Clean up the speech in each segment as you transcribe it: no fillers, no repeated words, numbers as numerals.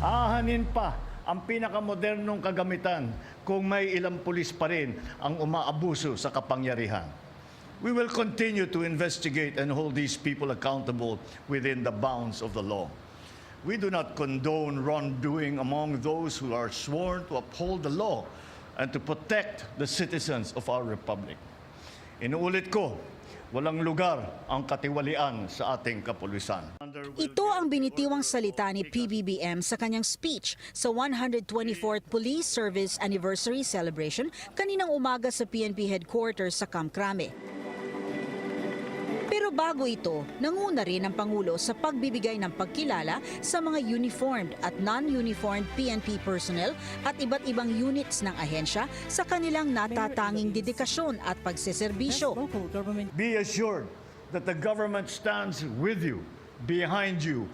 Aanhin pa ang pinakamodernong kagamitan kung may ilang pulis pa rin ang umaabuso sa kapangyarihan. We will continue to investigate and hold these people accountable within the bounds of the law. We do not condone wrongdoing among those who are sworn to uphold the law and to protect the citizens of our republic. Inuulit ko, walang lugar ang katiwalian sa ating kapulisan. Ito ang binitiwang salita ni PBBM sa kanyang speech sa 124th Police Service Anniversary Celebration kaninang umaga sa PNP headquarters sa Camp Crame. Pero bago ito, nanguna rin ang Pangulo sa pagbibigay ng pagkilala sa mga uniformed at non-uniformed PNP personnel at iba't ibang units ng ahensya sa kanilang natatanging dedikasyon at pagseserbisyo. Be assured that the government stands with you, behind you,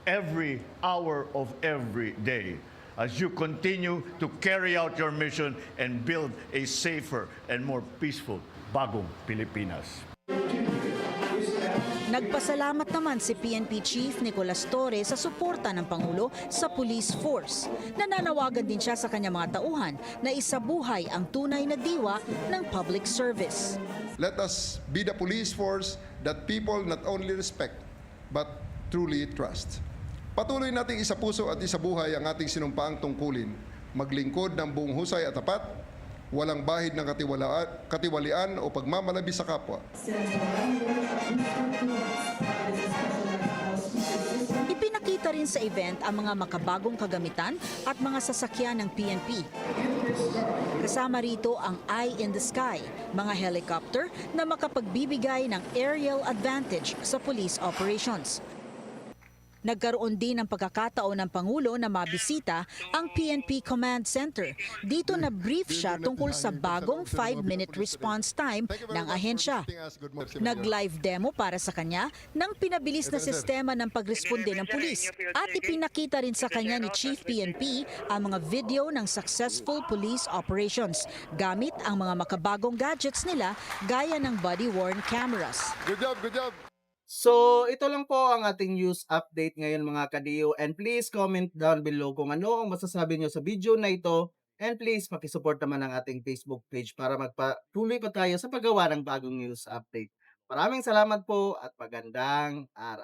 every hour of every day, as you continue to carry out your mission and build a safer and more peaceful bagong Pilipinas. Nagpasalamat naman si PNP Chief Nicolas Torre sa suporta ng Pangulo sa police force. Nananawagan din siya sa kanyang mga tauhan na isabuhay ang tunay na diwa ng public service. Let us be the police force that people not only respect but truly trust. Patuloy nating isapuso at isabuhay ang ating sinumpaang tungkulin, maglingkod ng buong husay at tapat, walang bahid ng katiwalian o pagmamalabi sa kapwa. Ipinakita rin sa event ang mga makabagong kagamitan at mga sasakyan ng PNP. Kasama rito ang Eye in the Sky, mga helicopter na makapagbibigay ng aerial advantage sa police operations. Nagkaroon din ng pagkakataon ng Pangulo na mabisita ang PNP Command Center. Dito na brief siya tungkol sa bagong 5-minute response time ng ahensya. Nag-live demo para sa kanya ng pinabilis na sistema ng pagresponde ng pulis. At ipinakita rin sa kanya ni Chief PNP ang mga video ng successful police operations gamit ang mga makabagong gadgets nila gaya ng body-worn cameras. Good job, good job! So, ito lang po ang ating news update ngayon mga kadiyo. And please comment down below kung ano ang masasabi nyo sa video na ito. And please, pakisupport naman ang ating Facebook page para magpatuloy pa tayo sa paggawa ng bagong news update. Maraming salamat po at magandang araw.